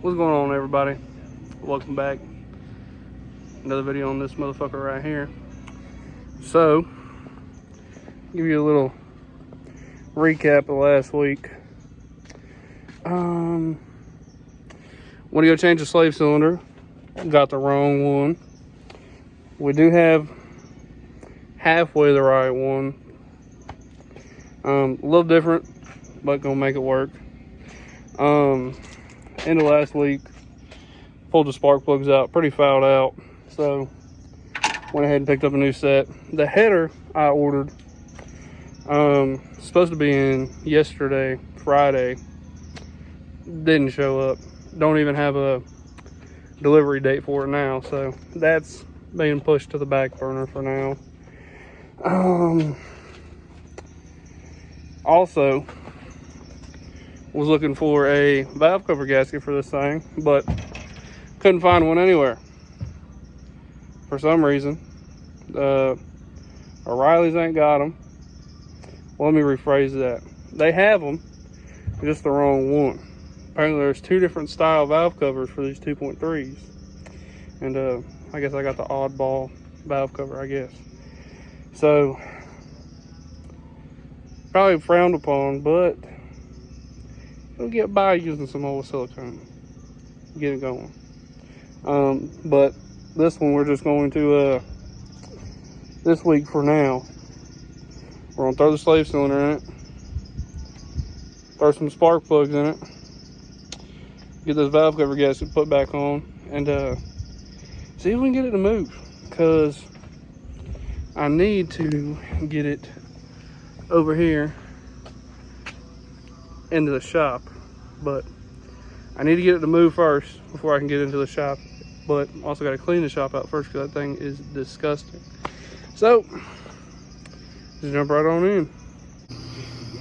What's going on, everybody? Welcome back. Another video on this motherfucker right here. So, give you a little recap of last week. When you go change the slave cylinder, got the wrong one. We do have halfway the right one. A little different, but gonna make it work. End of last week, pulled the spark plugs out, pretty fouled out, so went ahead and picked up a new set. The header I ordered, supposed to be in yesterday, Friday, didn't show up. Don't even have a delivery date for it now, so that's being pushed to the back burner for now. Also, was looking for a valve cover gasket for this thing, but couldn't find one anywhere for some reason. O'Reilly's ain't got them. Well, let me rephrase that. They have them, just the wrong one. Apparently there's two different style valve covers for these 2.3s, and I guess I got the oddball valve cover, I guess. So probably frowned upon, but we'll get by using some old silicone, get it going. But this one we're just going to this week for now, we're gonna throw the slave cylinder in it, throw some spark plugs in it, get this valve cover gasket put back on, and see if we can get it to move, because I need to get it over here into the shop, but I need to get it to move first before I can get into the shop. But also got to clean the shop out first, because that thing is disgusting. So just jump right on in.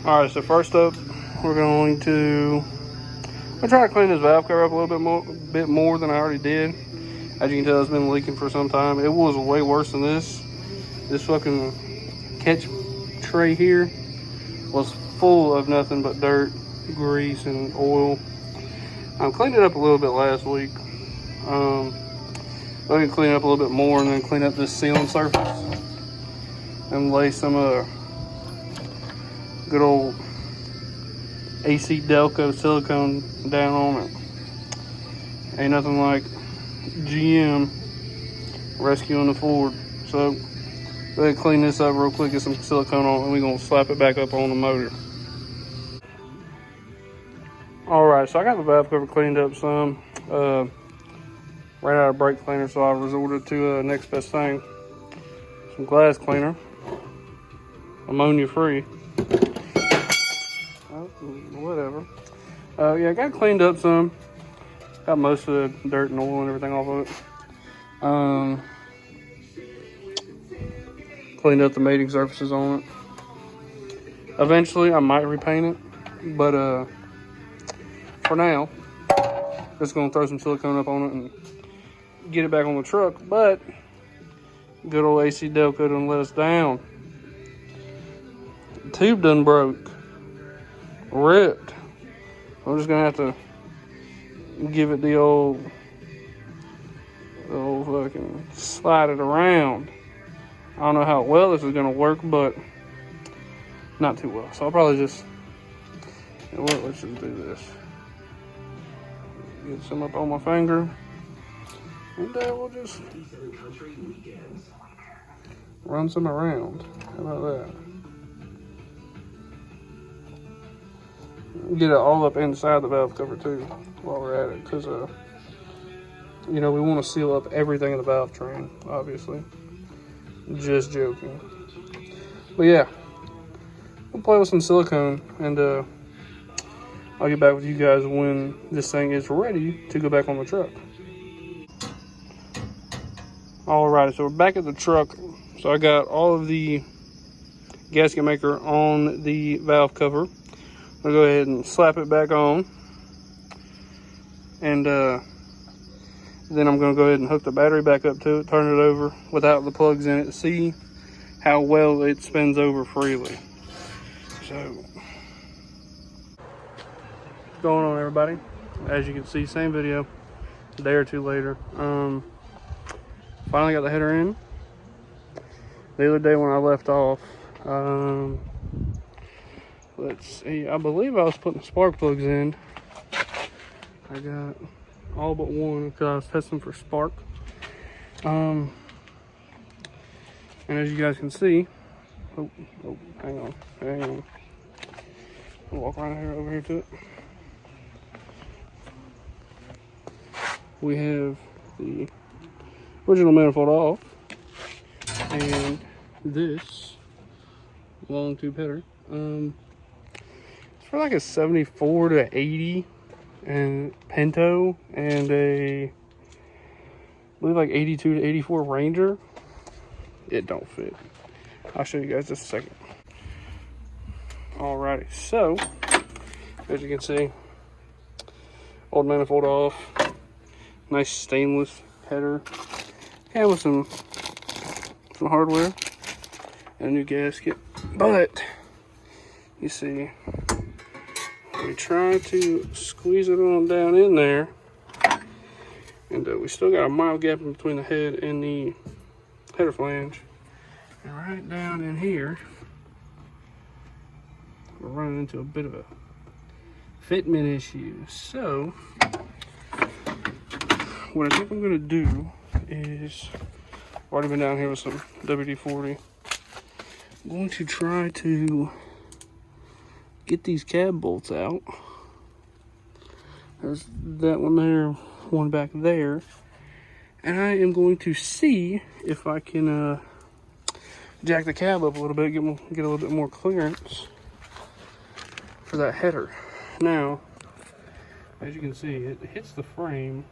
All right, so first up, we're going to try to clean this valve cover up a little bit more than I already did. As you can tell, it's been leaking for some time. It was way worse than this. This fucking catch tray here was full of nothing but dirt, grease, and oil. I cleaned it up a little bit last week. I'm going to clean it up a little bit more and then clean up this sealing surface and lay some good old AC Delco silicone down on it. Ain't nothing like GM rescuing the Ford. So go ahead and clean this up real quick, get some silicone on it, and we're going to slap it back up on the motor. Alright, so I got the valve cover cleaned up some. Ran out of brake cleaner, so I resorted to next best thing. Some glass cleaner. Ammonia free. Whatever. Yeah, I got cleaned up some. Got most of the dirt and oil and everything off of it. Cleaned up the mating surfaces on it. Eventually I might repaint it, but for now, just gonna throw some silicone up on it and get it back on the truck. But good old AC Delco done let us down. The tube done broke, ripped. I'm just gonna have to give it the old fucking slide it around. I don't know how well this is gonna work, but not too well. So I'll probably just, you know what, let's just do this. Get some up on my finger, and we'll just run some around. How about that? Get it all up inside the valve cover too while we're at it, because you know, we want to seal up everything in the valve train, obviously. Just joking. But yeah, we'll play with some silicone, and I'll get back with you guys when this thing is ready to go back on the truck. Alright, so we're back at the truck. So I got all of the gasket maker on the valve cover. I'm gonna go ahead and slap it back on, and then I'm gonna go ahead and hook the battery back up to it, turn it over without the plugs in it, to see how well it spins over freely. So, what's going on, everybody? as you can see, same video, a day or two later. Finally got the header in. The other day when I left off, let's see, I believe I was putting spark plugs in. I got all but one because I was testing for spark. And as you guys can see, oh, hang on. I'll walk right here over here to it. We have the original manifold off, and this long tube header. It's for like a 74 to 80 and Pinto, and I believe like 82 to 84 Ranger. It don't fit. I'll show you guys just a second. Alrighty, so as you can see, old manifold off, nice stainless header, and with some hardware and a new gasket. But you see, we try to squeeze it on down in there, and we still got a mild gap in between the head and the header flange. And right down in here, we're running into a bit of a fitment issue. So what I think I'm gonna do is, I've already been down here with some WD-40. I'm going to try to get these cab bolts out. There's that one there, one back there. And I am going to see if I can jack the cab up a little bit, get a little bit more clearance for that header. Now, as you can see, it hits the frame,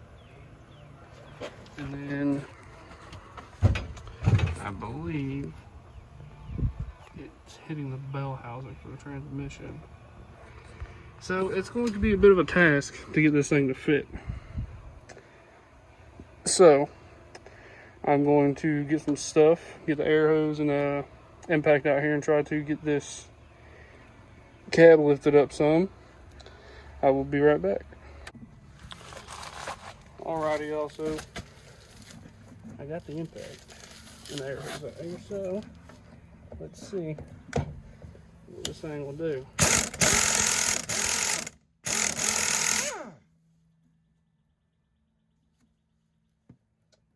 and then I believe it's hitting the bell housing for the transmission. So it's going to be a bit of a task to get this thing to fit. So I'm going to get some stuff, get the air hose and impact out here, and try to get this cab lifted up some. I will be right back. Alrighty, y'all, so I got the impact and the air hose out here, so let's see what this thing will do.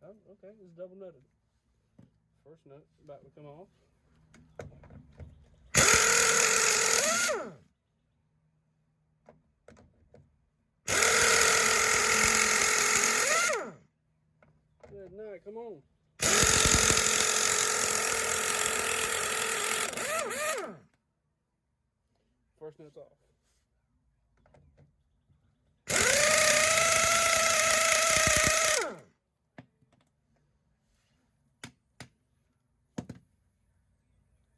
Oh, okay, it's double nutted. First nut about to come off. Good night, come on. First nut's off.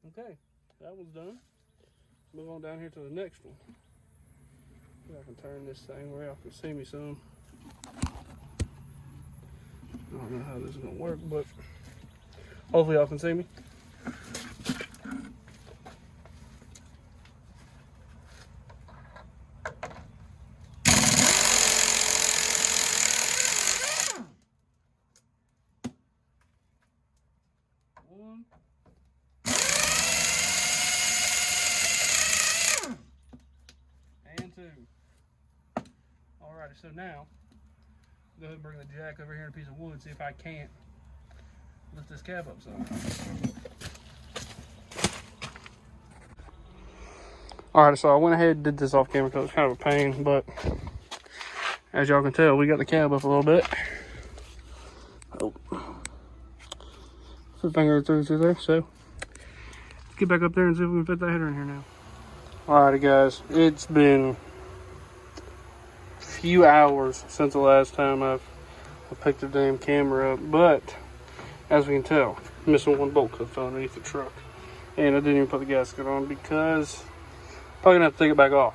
Okay, that one's done. Move on down here to the next one. See if I can turn this thing where y'all can see me some. I don't know how this is gonna work, but hopefully y'all can see me. One. And two. Alrighty, so now go ahead and bring the jack over here in a piece of wood, see if I can't lift this cab up some. Alright, so I went ahead and did this off camera because it's kind of a pain, but as y'all can tell, we got the cab up a little bit. Oh. Put a finger through there, so let's get back up there and see if we can fit that header in here now. Alrighty guys, it's been a few hours since the last time I picked the damn camera up, but as we can tell, I'm missing one bolt clip underneath the truck, and I didn't even put the gasket on because I'm probably gonna have to take it back off,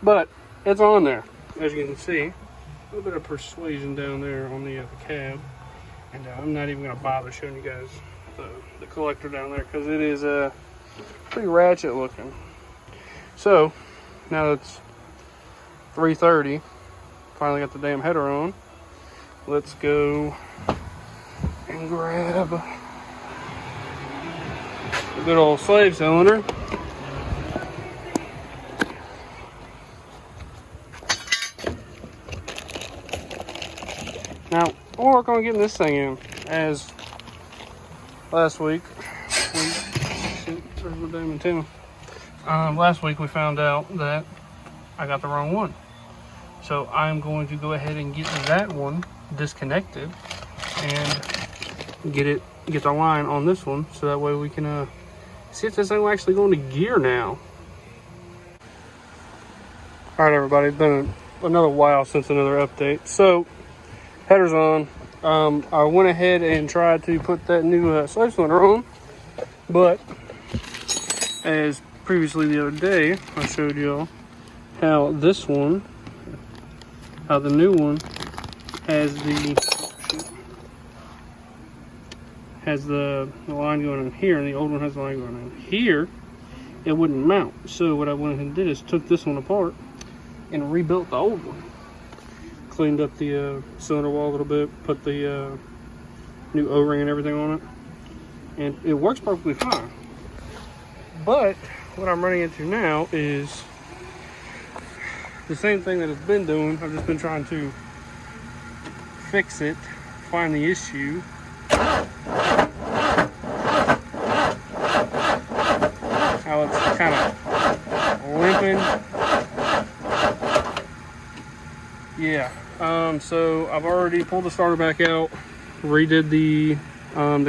but it's on there. As you can see, a little bit of persuasion down there on the cab, and I'm not even gonna bother showing you guys the collector down there because it is pretty ratchet looking. So now it's 3:30. finally got the damn header on. Let's go and grab a good old slave cylinder. Now, we'll work on getting this thing in. As last week, last week we found out that I got the wrong one. So I'm going to go ahead and get that one disconnected and get the line on this one, so that way we can see if this thing will actually go into gear now. All right, everybody, it's been another while since another update. So header's on. I went ahead and tried to put that new slave cylinder on, but as previously the other day, I showed y'all how this one, how the new one has the line going in here, and the old one has the line going in here. It wouldn't mount. So what I went ahead and did is took this one apart and rebuilt the old one. Cleaned up the cylinder wall a little bit, put the new O-ring and everything on it, and it works perfectly fine. But what I'm running into now is the same thing that it's been doing. I've just been trying to fix it, find the issue. How it's kind of limping. Yeah. So I've already pulled the starter back out, redid the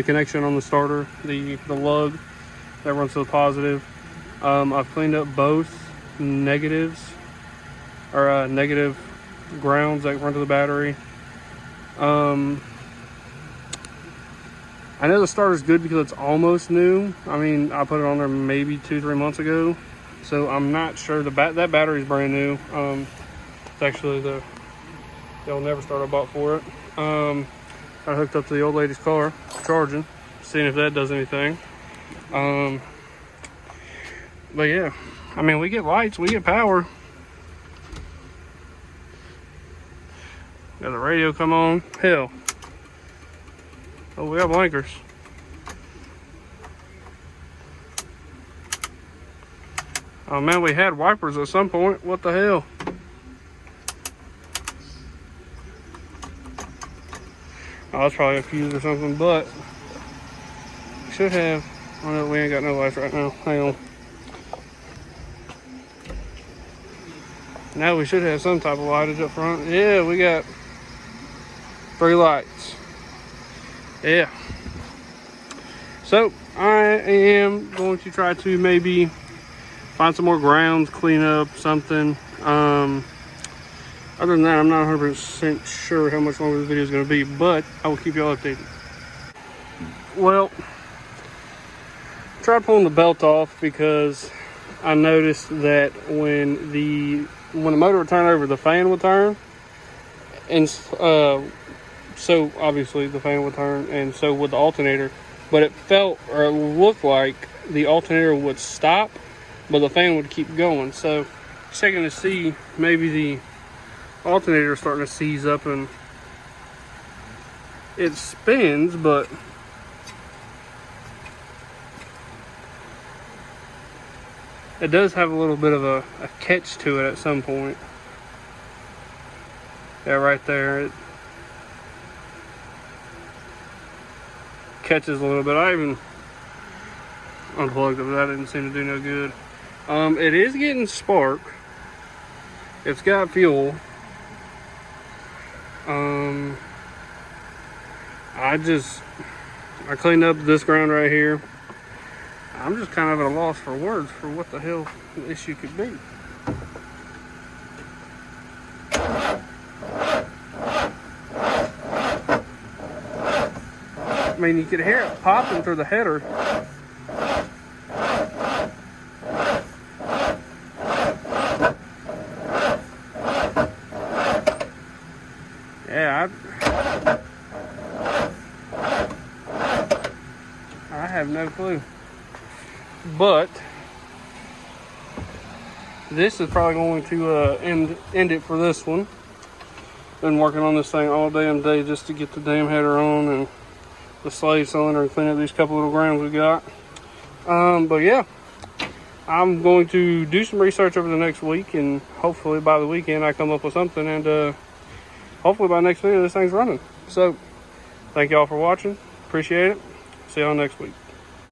connection on the starter, the lug that runs to the positive. I've cleaned up both negatives, or negative grounds that run to the battery. I know the starter's good because it's almost new. I mean, I put it on there maybe 2-3 months ago, so I'm not sure. That battery's brand new. It's actually the old Never Start I bought for it. I hooked up to the old lady's car, charging, seeing if that does anything. But yeah, I mean, we get lights, we get power. Got the radio come on. Hell. Oh, we got blinkers. Oh man, we had wipers at some point. What the hell? Oh, it's probably a fuse or something, but we should have. Oh no, we ain't got no lights right now. Hang on. Now we should have some type of lightage up front. Yeah, we got 3 lights. Yeah. So I am going to try to maybe find some more grounds, clean up something. Other than that, I'm not 100% sure how much longer this video is going to be, but I will keep y'all updated. Well, tried pulling the belt off because I noticed that when the motor would turn over, the fan would turn, and so obviously the fan would turn, and so would the alternator. But it felt, or it looked like, the alternator would stop, but the fan would keep going. So checking to see, maybe the alternator is starting to seize up and it spins, but it does have a little bit of a catch to it at some point. Yeah, right there. It catches a little bit. I even unplugged it, but that didn't seem to do no good. It is getting spark. It's got fuel. I cleaned up this ground right here. I'm just kind of at a loss for words for what the hell the issue could be. I mean, you could hear it popping through the header. Yeah, I have no clue. But this is probably going to end it for this one. Been working on this thing all damn day just to get the damn header on and the slave cylinder and clean up these couple little grounds we got. But yeah, I'm going to do some research over the next week, and hopefully by the weekend I come up with something, and hopefully by next video this thing's running. So thank y'all for watching. Appreciate it. See y'all next week.